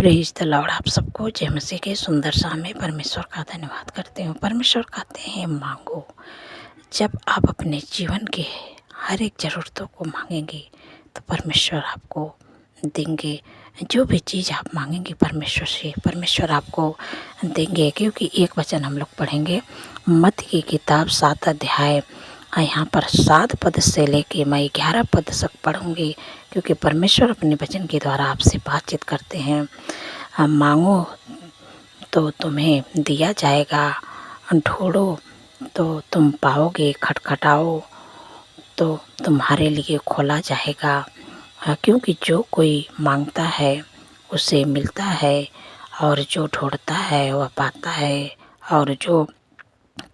Praise the Lord. आप सबको जय मसीह के सुंदर शाम में परमेश्वर का धन्यवाद करते हूँ। परमेश्वर कहते हैं मांगो। जब आप अपने जीवन के हर एक ज़रूरतों को मांगेंगे तो परमेश्वर आपको देंगे। जो भी चीज़ आप मांगेंगे परमेश्वर से, परमेश्वर आपको देंगे। क्योंकि एक वचन हम लोग पढ़ेंगे मत्ती की किताब 7 अध्याय, यहाँ पर 7 पद से लेके मैं 11 पद तक पढ़ूँगी। क्योंकि परमेश्वर अपने वचन के द्वारा आपसे बातचीत करते हैं। मांगो तो तुम्हें दिया जाएगा, ढूंढो तो तुम पाओगे, खटखटाओ तो तुम्हारे लिए खोला जाएगा। क्योंकि जो कोई मांगता है उसे मिलता है, और जो ढूंढता है वह पाता है, और जो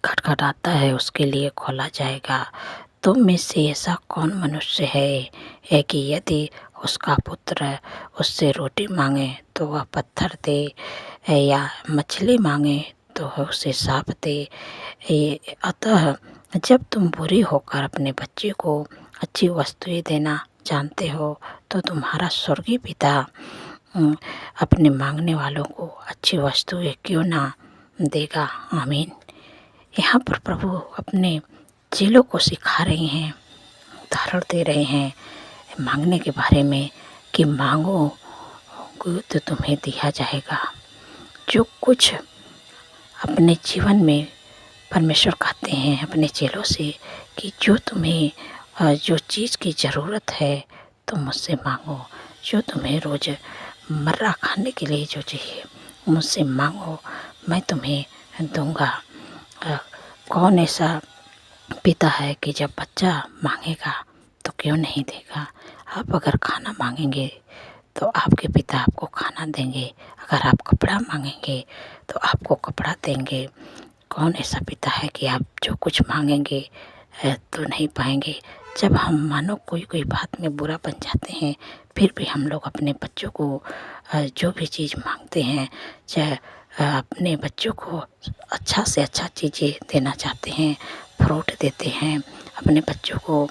खटखटाता है उसके लिए खोला जाएगा। तुम में से ऐसा कौन मनुष्य है कि यदि उसका पुत्र उससे रोटी मांगे तो वह पत्थर दे, या मछली मांगे तो वह उसे साँप दे। अतः जब तुम बुरी होकर अपने बच्चे को अच्छी वस्तुएं देना जानते हो तो तुम्हारा स्वर्गीय पिता अपने मांगने वालों को अच्छी वस्तुएं क्यों ना देगा। आमीन। यहाँ पर प्रभु अपने चेलों को सिखा रहे हैं, उदाहरण दे रहे हैं मांगने के बारे में कि मांगो तो तुम्हें दिया जाएगा। जो कुछ अपने जीवन में परमेश्वर कहते हैं अपने चेलों से कि जो तुम्हें जो चीज़ की ज़रूरत है तुम मुझसे मांगो। जो तुम्हें रोज़ मर्रा खाने के लिए जो चाहिए मुझसे मांगो, मैं तुम्हें दूंगा। कौन ऐसा पिता है कि जब बच्चा मांगेगा तो क्यों नहीं देगा। आप अगर खाना मांगेंगे तो आपके पिता आपको खाना देंगे। अगर आप कपड़ा मांगेंगे तो आपको कपड़ा देंगे। कौन ऐसा पिता है कि आप जो कुछ मांगेंगे तो नहीं पाएंगे। जब हम मानो कोई बात में बुरा बन जाते हैं, फिर भी हम लोग अपने बच्चों को जो भी चीज़ मांगते हैं, चाहे अपने बच्चों को अच्छा से अच्छा चीज़ें देना चाहते हैं, फ्रूट देते हैं, अपने बच्चों को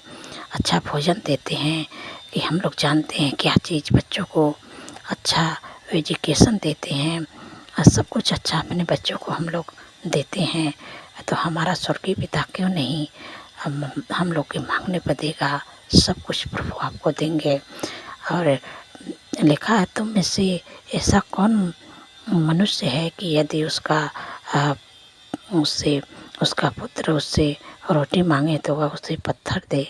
अच्छा भोजन देते हैं कि हम लोग जानते हैं क्या चीज़ बच्चों को अच्छा एजुकेशन देते हैं, सब कुछ अच्छा अपने बच्चों को हम लोग देते हैं। तो हमारा स्वर्गीय पिता क्यों नहीं हम लोग के मांगने पर देगा। सब कुछ प्रभु आपको देंगे। और लिखा है तुम में से ऐसा कौन मनुष्य है कि यदि उससे उसका पुत्र उससे रोटी मांगे तो वह उसे पत्थर दे।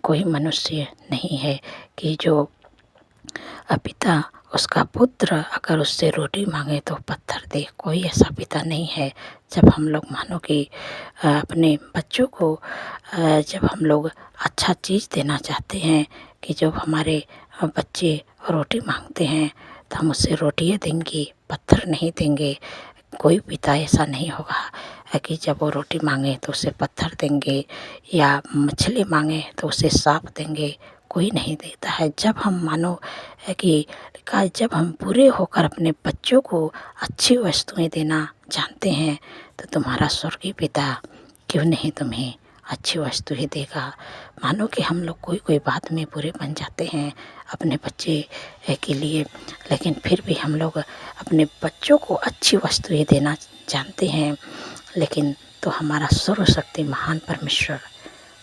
कोई मनुष्य नहीं है कि जो पिता उसका पुत्र अगर उससे रोटी मांगे तो पत्थर दे। कोई ऐसा पिता नहीं है। जब हम लोग मानो कि अपने बच्चों को जब हम लोग अच्छा चीज़ देना चाहते हैं कि जब हमारे बच्चे रोटी मांगते हैं तो हम उससे रोटियाँ देंगे, पत्थर नहीं देंगे। कोई पिता ऐसा नहीं होगा कि जब वो रोटी मांगे तो उसे पत्थर देंगे, या मछली मांगे तो उसे साँप देंगे। कोई नहीं देता है। जब हम मानो कि जब हम पूरे होकर अपने बच्चों को अच्छी वस्तुएं देना जानते हैं तो तुम्हारा स्वर्गीय पिता क्यों नहीं तुम्हें अच्छी वस्तुएं देगा। मानो कि हम लोग कोई बात में बुरे बन जाते हैं अपने बच्चे के लिए, लेकिन फिर भी हम लोग अपने बच्चों को अच्छी वस्तुएं देना जानते हैं। लेकिन तो हमारा सर्वशक्ति महान परमेश्वर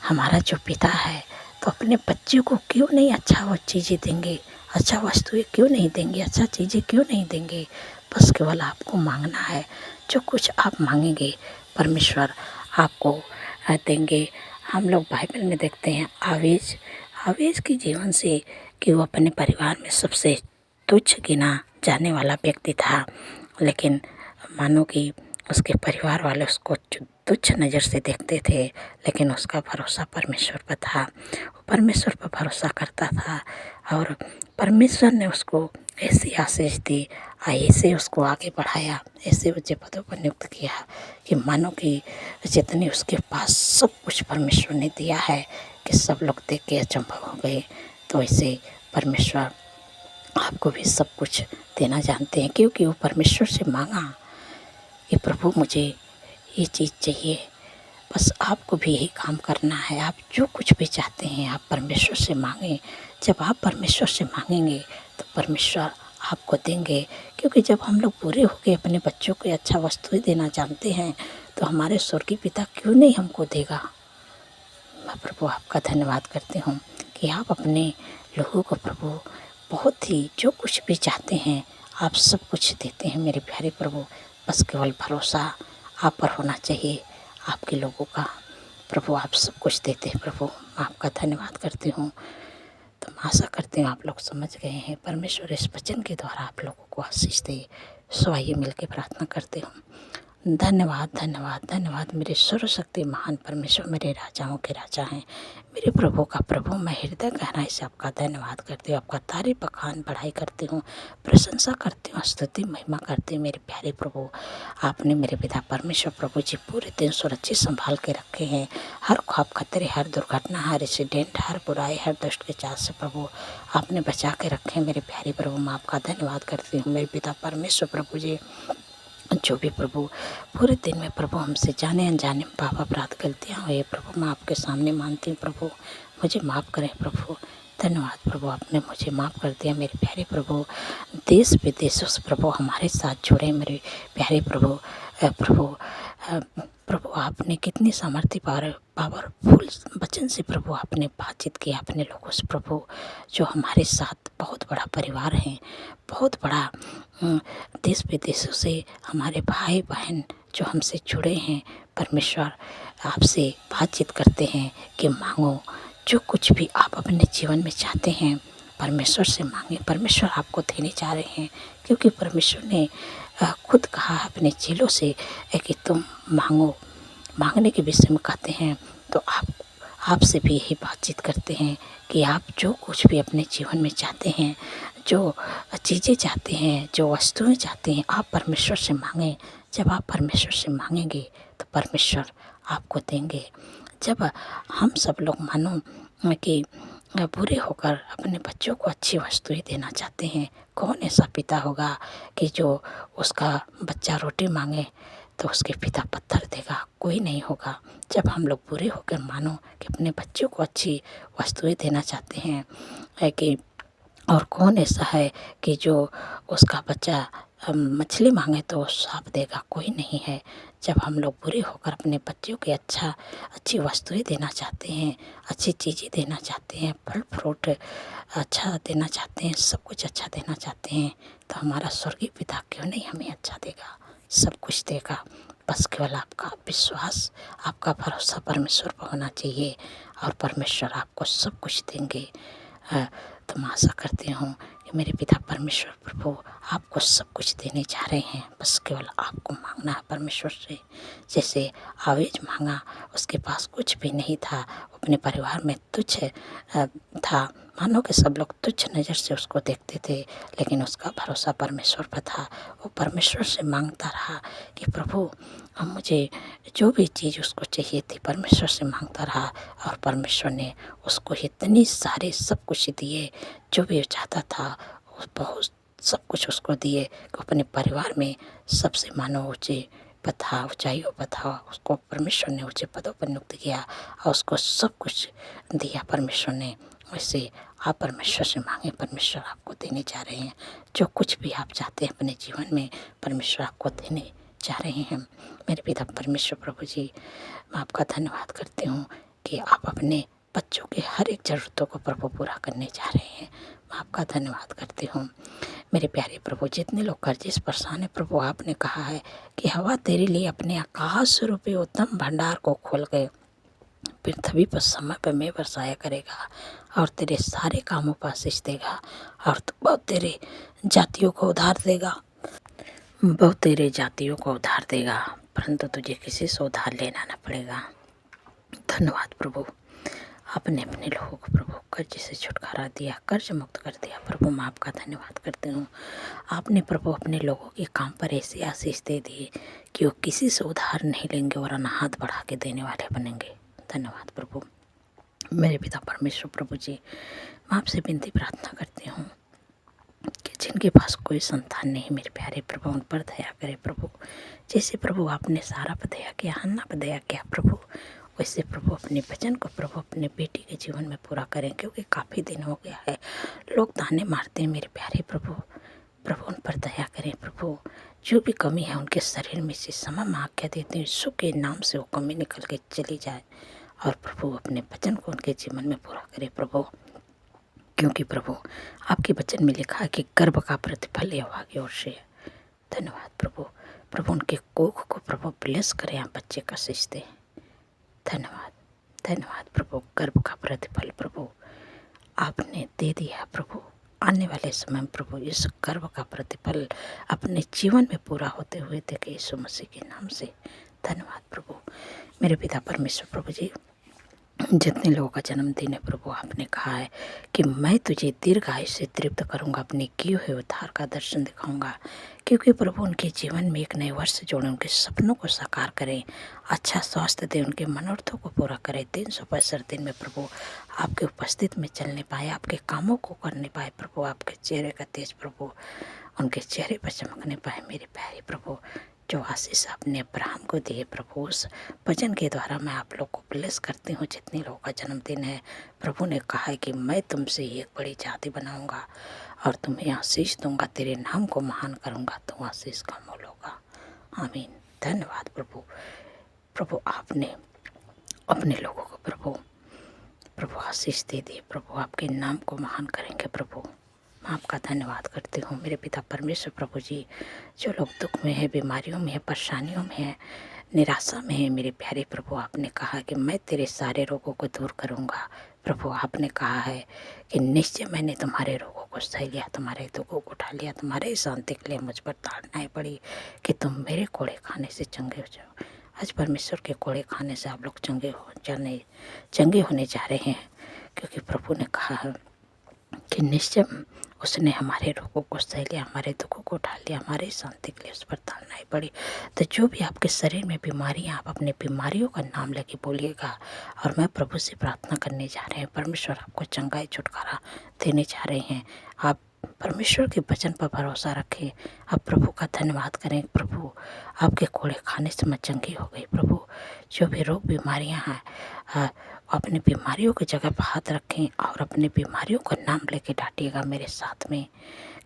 हमारा जो पिता है तो अपने बच्चे को क्यों नहीं अच्छा वो चीज़ें देंगे, अच्छा वस्तुएं क्यों नहीं देंगे, अच्छा चीज़ें क्यों नहीं देंगे। बस केवल आपको मांगना है। जो कुछ आप मांगेंगे परमेश्वर आपको देंगे। हम लोग बाइबल में देखते हैं आवेज के जीवन से कि वो अपने परिवार में सबसे तुच्छ गिना जाने वाला व्यक्ति था, लेकिन मानो कि उसके परिवार वाले उसको तुच्छ नज़र से देखते थे, लेकिन उसका भरोसा परमेश्वर पर था। वो परमेश्वर पर भरोसा करता था और परमेश्वर ने उसको ऐसी आशीष दी, ऐसे उसको आगे बढ़ाया, ऐसे ऊंचे पदों पर नियुक्त किया कि मानो कि जितने उसके पास सब कुछ परमेश्वर ने दिया है कि सब लोग देख के अचंभव हो गए। तो ऐसे परमेश्वर आपको भी सब कुछ देना जानते हैं, क्योंकि वो परमेश्वर से मांगा कि प्रभु मुझे ये चीज़ चाहिए। बस आपको भी यही काम करना है। आप जो कुछ भी चाहते हैं आप परमेश्वर से मांगें। जब आप परमेश्वर से मांगेंगे तो परमेश्वर आपको देंगे। क्योंकि जब हम लोग पूरे होके अपने बच्चों को अच्छा वस्तुएं देना जानते हैं तो हमारे स्वर्गीय पिता क्यों नहीं हमको देगा। मैं प्रभु आपका धन्यवाद करती हूँ कि आप अपने लोगों को प्रभु बहुत ही जो कुछ भी चाहते हैं आप सब कुछ देते हैं मेरे प्यारे प्रभु। बस केवल भरोसा आप पर होना चाहिए आपके लोगों का। प्रभु आप सब कुछ देते हैं प्रभु, मैं आपका धन्यवाद करती हूँ। तो मैं आशा करती हूँ आप लोग समझ गए हैं। परमेश्वर इस वचन के द्वारा आप लोगों को आशीष दे। सो आइए मिलकर प्रार्थना करते हूँ। धन्यवाद धन्यवाद धन्यवाद मेरे सर्वशक्ति महान परमेश्वर, मेरे राजाओं के राजा हैं, मेरे प्रभु का प्रभु। मैं हृदय गहराई से आपका धन्यवाद करती हूँ, आपका तारीफ बखान बढ़ाई करती हूँ, प्रशंसा करती हूँ, स्तुति महिमा करती हूँ मेरे प्यारे प्रभु। आपने मेरे पिता परमेश्वर प्रभु जी पूरे दिन सुरक्षित संभाल के रखे हैं। हर ख्वाब खतरे, हर दुर्घटना, हर एक्सीडेंट, हर बुराई, हर दुष्ट के चाल से प्रभु आपने बचा के रखे हैं मेरे प्यारे प्रभु। मैं आपका धन्यवाद करती हूँ मेरे पिता परमेश्वर प्रभु जी। जो भी प्रभु पूरे दिन में प्रभु हमसे जाने अनजाने में पाप अपराध गलतियाँ हुई प्रभु मैं आपके सामने मानती हूँ प्रभु, मुझे माफ़ करें प्रभु। धन्यवाद प्रभु आपने मुझे माफ़ कर दिया मेरे प्यारे प्रभु। देश विदेशों से प्रभु हमारे साथ जुड़े मेरे प्यारे प्रभु। प्रभु प्रभु आपने कितनी सामर्थ्य पावरफुल वचन से प्रभु आपने बातचीत की अपने लोगों से प्रभु, जो हमारे साथ बहुत बड़ा परिवार है, बहुत बड़ा देश विदेशों से हमारे भाई बहन जो हमसे जुड़े हैं परमेश्वर आपसे बातचीत करते हैं कि मांगो जो कुछ भी आप अपने जीवन में चाहते हैं परमेश्वर से मांगे। परमेश्वर आपको देने जा रहे हैं क्योंकि परमेश्वर ने खुद कहा अपने चेलों से कि तुम मांगो। मांगने के विषय में कहते हैं तो आपसे भी यही बातचीत करते हैं कि आप जो कुछ भी अपने जीवन में चाहते हैं, जो चीज़ें चाहते हैं, जो वस्तुएं चाहते हैं, आप परमेश्वर से मांगें। जब आप परमेश्वर से मांगेंगे तो परमेश्वर आपको देंगे। जब हम सब लोग मानो कि बुरे होकर अपने बच्चों को अच्छी वस्तुएं देना चाहते हैं, कौन ऐसा पिता होगा कि जो उसका बच्चा रोटी मांगे तो उसके पिता पत्थर देगा? कोई नहीं होगा। जब हम लोग बुरे होकर मानो कि अपने बच्चों को अच्छी वस्तुएं देना चाहते हैं है कि और कौन ऐसा है कि जो उसका बच्चा मछली मांगे तो सांप देगा? कोई नहीं है। जब हम लोग बुरे होकर अपने बच्चों के अच्छी वस्तुएं देना चाहते हैं, अच्छी चीज़ें देना चाहते हैं, फल फ्रूट अच्छा देना चाहते हैं, सब कुछ अच्छा देना चाहते हैं, तो हमारा स्वर्गीय पिता क्यों नहीं हमें अच्छा देगा, सब कुछ देगा। बस केवल आपका विश्वास, आपका भरोसा परमेश्वर पर होना चाहिए और परमेश्वर आपको सब कुछ देंगे। तो मैं आशा करती हूँ कि मेरे पिता परमेश्वर प्रभु आपको सब कुछ देने जा रहे हैं। बस केवल आपको मांगना है परमेश्वर से। जैसे आवेज मांगा, उसके पास कुछ भी नहीं था, अपने परिवार में तुच्छ था, मानो कि सब लोग तुच्छ नज़र से उसको देखते थे, लेकिन उसका भरोसा परमेश्वर पर था। वो परमेश्वर से मांगता रहा कि प्रभु अब मुझे जो भी चीज़ उसको चाहिए थी परमेश्वर से मांगता रहा और परमेश्वर ने उसको इतनी सारे सब कुछ दिए, जो भी वो चाहता था वो बहुत सब कुछ उसको दिए कि अपने परिवार में सबसे मानो ऊँचे पद था, ऊँचाइयों पर था, उसको परमेश्वर ने ऊँचे पदों पर नियुक्त किया और उसको सब कुछ दिया परमेश्वर ने। वैसे आप परमेश्वर से मांगे, परमेश्वर आपको देने जा रहे हैं। जो कुछ भी आप चाहते हैं अपने जीवन में परमेश्वर आपको देने जा रहे हैं। मेरे पिता परमेश्वर प्रभु जी, मैं आपका धन्यवाद करती हूँ कि आप अपने बच्चों के हर एक ज़रूरतों को प्रभु पूरा करने जा रहे हैं। मैं आपका धन्यवाद करती हूँ मेरे प्यारे प्रभु। जितने लोग कर्जे परेशान हैं प्रभु, आपने कहा है कि हवा तेरे लिए अपने आकाश रूपी उत्तम भंडार को खोल गए, पृथ्वी पर समय पर में बरसाया करेगा और तेरे सारे कामों पर आशीष देगा और बहुत तेरे जातियों को उधार देगा, बहुत तेरे जातियों को उधार देगा, परंतु तुझे किसी से उधार लेना न पड़ेगा। धन्यवाद प्रभु, आपने अपने लोगों को प्रभु कर्ज से छुटकारा दिया, कर्ज मुक्त कर दिया। प्रभु मैं आपका धन्यवाद करती हूँ। आपने प्रभु अपने लोगों के काम पर ऐसे आशीष दे दिए कि वो किसी से उधार नहीं लेंगे और ना हाथ बढ़ा के देने वाले बनेंगे। धन्यवाद प्रभु। मेरे पिता परमेश्वर प्रभु जी, मैं आपसे विनती प्रार्थना करती हूँ कि जिनके पास कोई संतान नहीं मेरे प्यारे प्रभु उन पर दया करे प्रभु। जैसे प्रभु आपने सारा पर दया किया, हन्ना पर दया किया प्रभु, वैसे प्रभु अपने वचन को प्रभु अपने बेटी के जीवन में पूरा करें, क्योंकि काफ़ी दिन हो गया है लोग ताने मारते हैं मेरे प्यारे प्रभु, प्रभु उन पर दया करें। प्रभु जो भी कमी है उनके शरीर में से समय में आज्ञा देते हैं, यीशु के नाम से वो कमी निकल के चली जाए और प्रभु अपने वचन को उनके जीवन में पूरा करे प्रभु। क्योंकि प्रभु आपके वचन में लिखा है कि गर्भ का प्रतिफल यहोवा की ओर से है। धन्यवाद प्रभु। प्रभु उनके कोख को प्रभु ब्लेस करें, आप बच्चे का शीश दें। धन्यवाद धन्यवाद प्रभु। गर्भ का प्रतिफल प्रभु आपने दे दिया प्रभु। आने वाले समय में प्रभु इस गर्भ का प्रतिफल अपने जीवन में पूरा होते हुए देखे यीशु मसीह के नाम से। धन्यवाद प्रभु। मेरे पिता परमेश्वर प्रभु जी, जितने लोगों का जन्मदिन है प्रभु, आपने कहा है कि मैं तुझे दीर्घ आयु से तृप्त करूंगा, अपने किए हुए उद्धार का दर्शन दिखाऊंगा। क्योंकि प्रभु उनके जीवन में एक नए वर्ष जोड़ें, उनके सपनों को साकार करें, अच्छा स्वास्थ्य दें, उनके मनोरथों को पूरा करें। 365 दिन में प्रभु आपके उपस्थित में चलने पाए, आपके कामों को करने पाए प्रभु, आपके चेहरे का तेज प्रभु उनके चेहरे पर चमकने पाए। मेरे प्यारे प्रभु, जो आशीष आपने अब्राहम को दिए प्रभु, उस वचन के द्वारा मैं आप लोग को ब्लेस करती हूँ। जितने लोगों का जन्मदिन है प्रभु ने कहा है कि मैं तुमसे एक बड़ी जाति बनाऊंगा और तुम्हें आशीष दूंगा, तेरे नाम को महान करूंगा, तो आशीष का मोल होगा। आमीन। धन्यवाद प्रभु। प्रभु आपने अपने लोगों को प्रभु आशीष दे दिए प्रभु, आपके नाम को महान करेंगे प्रभु। मैं आपका धन्यवाद करती हूँ मेरे पिता परमेश्वर प्रभु जी। जो लोग दुख में है, बीमारियों में है, परेशानियों में है, निराशा में है, मेरे प्यारे प्रभु आपने कहा कि मैं तेरे सारे रोगों को दूर करूँगा प्रभु। आपने कहा है कि निश्चय मैंने तुम्हारे रोगों को सह लिया, तुम्हारे दुखों को उठा लिया, तुम्हारे शांति के लिए मुझ पर ताड़नाएं पड़ी कि तुम मेरे कोड़े खाने से चंगे हो जाओ। आज परमेश्वर के कोड़े खाने से आप लोग चंगे होने जा रहे हैं, क्योंकि प्रभु ने कहा है कि निश्चय उसने हमारे रोगों को सह लिया, हमारे दुखों को उठा लिया, हमारे शांति के लिए उस पर ताड़नाएं पड़ी। तो जो भी आपके शरीर में बीमारियां, आप अपने बीमारियों का नाम लेके बोलिएगा और मैं प्रभु से प्रार्थना करने जा रहे हैं। परमेश्वर आपको चंगाई छुटकारा देने जा रहे हैं। आप परमेश्वर के वचन पर भरोसा रखें, आप प्रभु का धन्यवाद करें। प्रभु आपके कोड़े खाने से मैं चंगी हो गई प्रभु। जो भी रोग बीमारियां हैं अपनी बीमारियों की जगह पर हाथ रखें और अपनी बीमारियों का नाम लेके डांटिएगा मेरे साथ में,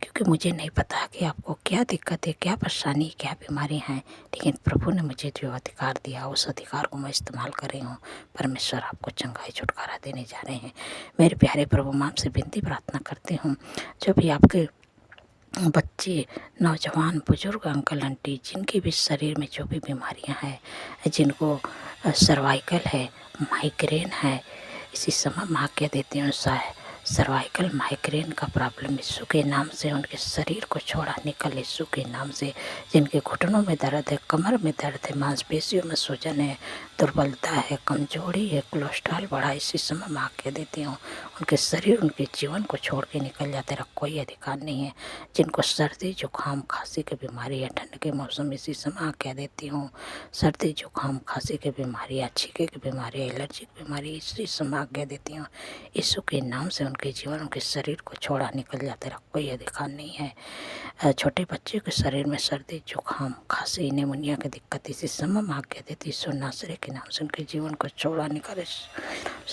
क्योंकि मुझे नहीं पता कि आपको क्या दिक्कत है, क्या परेशानी, क्या बीमारी हैं, लेकिन प्रभु ने मुझे जो अधिकार दिया उस अधिकार को मैं इस्तेमाल कर रही हूँ। परमेश्वर आपको चंगाई छुटकारा देने जा रहे हैं। मेरे प्यारे प्रभु, मैं आपसे विनती प्रार्थना करती हूँ, जो भी आपके बच्चे, नौजवान, बुजुर्ग, अंकल आंटी, जिनके भी शरीर में जो भी बीमारियां हैं, जिनको सर्वाइकल है, माइग्रेन है, इसी समय मैं आज्ञा देती हूँ सर्वाइकल माइग्रेन का प्रॉब्लम यीशु के नाम से उनके शरीर को छोड़ा निकल यीशु के नाम से। जिनके घुटनों में दर्द है, कमर में दर्द है, मांसपेशियों में सूजन है, दुर्बलता है, कमजोरी है, कोलेस्ट्रॉल बढ़ा, इसी समय मैं आज्ञा देती हूँ उनके शरीर, उनके जीवन को छोड़ के निकल जाते, तेरा कोई अधिकार नहीं है। जिनको सर्दी जुकाम खांसी की बीमारी है, ठंड के मौसम इसी समय आज्ञा देती हूँ सर्दी जुकाम खांसी की बीमारी, छींके की बीमारी, एलर्जी की बीमारी, इसी समय आज्ञा देती हूँ यीशु के नाम से उनके जीवन, उनके शरीर को छोड़ा निकल जाता, तेरा कोई अधिकार नहीं है। छोटे बच्चे के शरीर में सर्दी जुकाम खांसी निमोनिया की दिक्कत इसी समय में आज्ञा देती यीशु नासरी के नाम से उनके जीवन को छोड़ा निकले,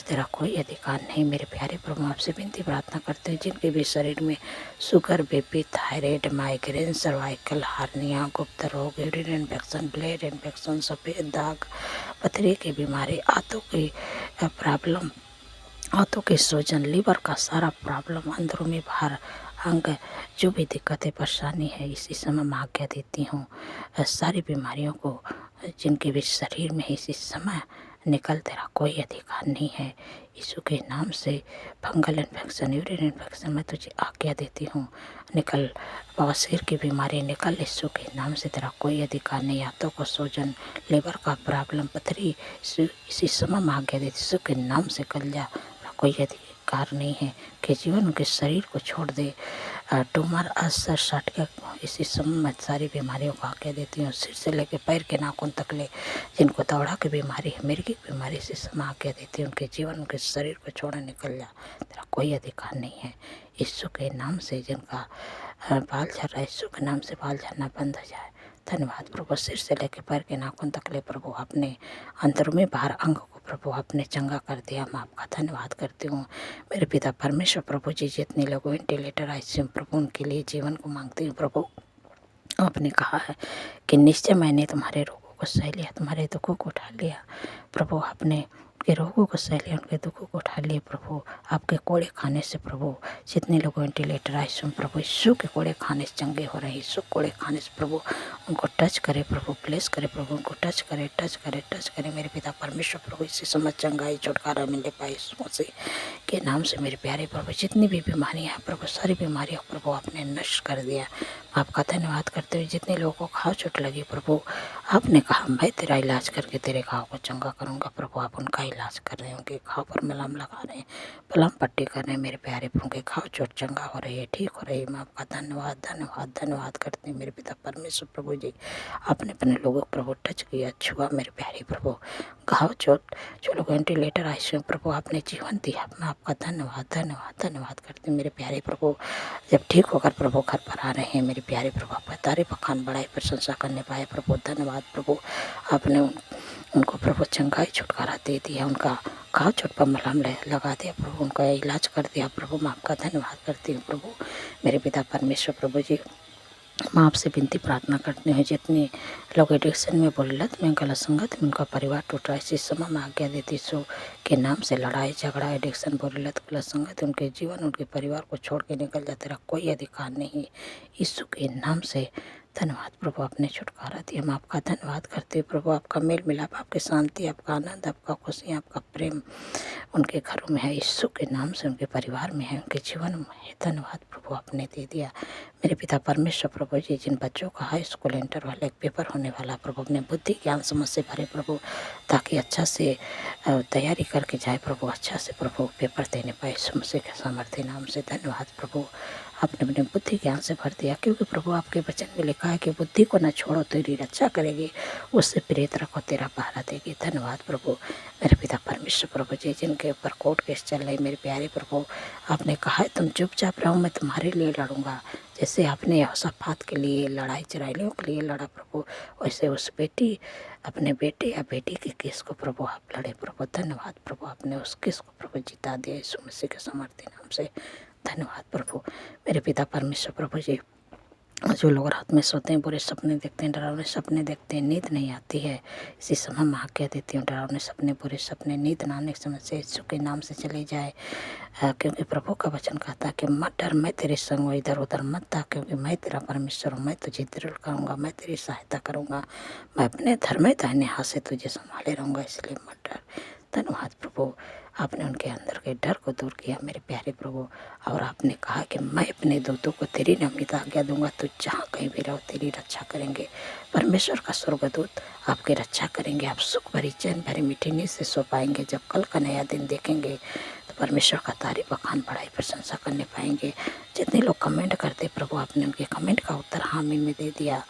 तेरा कोई अधिकार नहीं। मेरे प्यारे प्रभु, आपसे विनती प्रार्थना करते हैं, जिनके भी शरीर में sugar, BP, thyroid, migraine, cervical, hernia, गुप्त रोग, यूरिन इन्फेक्शन, ब्लड इन्फेक्शन, सफ़ेद दाग, पथरी की बीमारी, आंतों की प्रॉब्लम, आंतों के सूजन, लीवर का सारा प्रॉब्लम, अंदरूनी बाहर अंग, जो भी दिक्कतें परेशानी है, इसी समय मैं आज्ञा देती हूँ सारी बीमारियों को, जिनके भी शरीर में इसी समय निकल, तेरा कोई अधिकार नहीं है। यीशु के नाम से फंगल इन्फेक्शन, यूरिन इन्फेक्शन मैं तुझे आज्ञा देती हूँ निकल, बवासीर की बीमारी निकल, यीशु के नाम से तेरा कोई अधिकार नहीं। आंतों को सूजन, लीवर का प्रॉब्लम, पथरी, इसी समय मैं आज्ञा देती यीशु के नाम से कल जा, कोई अधिकार नहीं है कि जीवन के शरीर को छोड़ दे। ट्यूमर, अल्सर, शटका, इसी समय मैं सारी बीमारियों को आज्ञा देती हूँ, सिर से लेकर पैर के नाखून तक ले, जिनको दौड़ा की बीमारी है, मिर्गी की बीमारी, इसी समय आज्ञा देती हूँ उनके जीवन, उनके शरीर को छोड़ा निकल जा, तेरा कोई अधिकार नहीं है। यीशु के नाम से जिनका बाल झड़ रहा है, यीशु के नाम से बाल झड़ना बंद हो जाए। धन्यवाद प्रभु, सिर से लेकर पैर के नाखून तक ले प्रभु अपने अंदर में बाहर अंग को प्रभु आपने चंगा कर दिया, मैं आपका धन्यवाद करती हूँ। मेरे पिता परमेश्वर प्रभु जी, जितने लोग वेंटिलेटर आईसीयू प्रभु उनके लिए जीवन को मांगती हूँ प्रभु। आपने कहा है कि निश्चय मैंने तुम्हारे रोगों को सह लिया, तुम्हारे दुखों को उठा लिया प्रभु। आपने उनके रोगों को सह लिया, उनके दुखों को उठा लिए प्रभु। आपके कोड़े खाने से प्रभु जितने लोग वेंटिलेटर आईसीयू प्रभु यीशु के कोड़े खाने से चंगे हो रहे हैं। यीशु कोड़े खाने से प्रभु उनको टच करे प्रभु, प्लेस करे प्रभु, उनको टच करे, टच करे, टच करे मेरे पिता परमेश्वर प्रभु। इससे समझ चंगाई छुटकारा मिले पाए यीशु मसीह के नाम से मेरे प्यारे प्रभु। जितनी भी बीमारियां हैं प्रभु, सारी बीमारियों प्रभु आपने नष्ट कर दिया। आपका धन्यवाद करते हुए जितने लोगों को घाव चोट लगी प्रभु, आपने कहा मैं तेरा इलाज करके तेरे घाव को चंगा करूंगा प्रभु। आप उनका इलाज कर रहे हैं, उनके घाव पर मलहम लगा रहे हैं, मलहम पट्टी कर रहे हैं मेरे प्यारे प्रभु। के घाव चोट चंगा हो रही है, ठीक हो रही है। मैं आपका धन्यवाद धन्यवाद धन्यवाद करती हूँ मेरे पिता परमेश्वर प्रभु जी। आपने अपने लोगों को प्रभु टच किया, छुआ मेरे प्यारे प्रभु। घाव चोट जो लोग वेंटिलेटर आईसीयू प्रभु आपने जीवन दिया, मैं आपका धन्यवाद धन्यवाद धन्यवाद करती हूँ मेरे प्यारे प्रभु। जब ठीक होकर प्रभु घर पर आ रहे हैं मेरे प्यारे प्रभु, आपका तारीफ बखान बढ़ाई प्रशंसा करने पाए प्रभु। धन्यवाद प्रभु, आपने उनको प्रभु चंगाई छुटकारा दे दिया, उनका घाव चोट पर मलहम लगा दिया प्रभु, उनका इलाज कर दिया प्रभु। मैं आपका धन्यवाद करती हूँ प्रभु मेरे पिता परमेश्वर प्रभु जी। मैं आपसे विनती प्रार्थना करती हूँ जितने लोग एडिक्शन में बोलत में गलत संगत में उनका परिवार टूट रहा है, इसी समय में आज्ञा देती यीशु के नाम से लड़ाई झगड़ा एडिक्शन बोलत गलत संगत उनके जीवन उनके परिवार को छोड़ के निकल जाते रहा, कोई अधिकार नहीं। यीशु के नाम से धन्यवाद प्रभु, आपने छुटकारा दिया। मैं आपका धन्यवाद करती हूँ प्रभु। आपका मेल मिलाप, आपकी शांति, आपका आनंद, आपका खुशी, आपका प्रेम उनके घरों में है, यीशु के नाम से उनके परिवार में है, उनके जीवन में है। धन्यवाद प्रभु, आपने दे दिया मेरे पिता परमेश्वर प्रभु जी। जिन बच्चों का हाई स्कूल इंटर वाला एक पेपर होने वाला प्रभु, अपने बुद्धि ज्ञान समझ से भरे प्रभु, ताकि अच्छा से तैयारी करके जाए प्रभु, अच्छा से प्रभु पेपर देने पाए यीशु मसीह के सामर्थ्य नाम से। धन्यवाद प्रभु, आपने अपने बुद्धि ज्ञान से भर दिया, क्योंकि प्रभु आपके वचन में लिखा है कि बुद्धि को न छोड़ो तेरी रक्षा करेगी, उससे प्रेरित रखो तेरा पहरा देगी। धन्यवाद प्रभु मेरे पिता परमेश्वर प्रभु जी। जिनके ऊपर कोर्ट केस चल रही मेरे प्यारे प्रभु, आपने कहा है तुम चुपचाप रहो, मैं तुम्हारे लिए लड़ूंगा। जैसे आपने यहोशापात के लिए लड़ाई इस्राएलियों के लिए लड़ा प्रभु, वैसे उस बेटी अपने बेटे या बेटी के केस को प्रभु आप लड़े प्रभु। धन्यवाद प्रभु, आपने उस केस को प्रभु जिता दिया यीशु मसीह के सामर्थ्य नाम से। धन्यवाद प्रभु मेरे पिता परमेश्वर प्रभु जी। जो लोग रात में सोते हैं, बुरे सपने देखते हैं, डरावने सपने देखते हैं, नींद नहीं आती है, इसी समय मैं आज्ञा देती हूँ डरावने सपने, बुरे सपने, नींद ना आने के समय से यीशु के नाम से चले जाए। क्योंकि प्रभु का वचन कहता है कि मत डर, मैं तेरे संग हूँ, इधर उधर मत था, क्योंकि मैं तेरा परमेश्वर हूँ, मैं तुझे दृढ़ करूँगा, मैं तेरी सहायता करूँगा, मैं अपने धर्म दाहिने हाथ से तुझे संभाले रहूँगा, इसलिए मत डर। धन्यवाद प्रभु, आपने उनके अंदर के डर को दूर किया मेरे प्यारे प्रभु। और आपने कहा कि मैं अपने दूतों को तेरी नम्रता आज्ञा दूंगा, तो जहाँ कहीं भी रहो तेरी रक्षा करेंगे। परमेश्वर का स्वर्गदूत आपकी रक्षा करेंगे, आप सुख भरी चैन भरी मीठी नींद से सो पाएंगे। जब कल का नया दिन देखेंगे तो परमेश्वर का तारीफ बखान बढ़ाई प्रशंसा करने पाएंगे। जितने लोग कमेंट करते प्रभु, आपने उनके कमेंट का उत्तर हामी में दे दिया।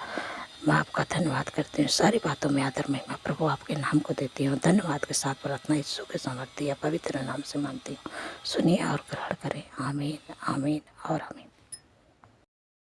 मैं आपका धन्यवाद करती हूँ, सारी बातों में आदर महिमा प्रभु आपके नाम को देती हूँ। धन्यवाद के साथ प्रार्थना यीशु के सामर्थ्य पवित्र नाम से मानती हूँ। सुनिए और ग्रहण करें। आमीन आमीन और आमीन।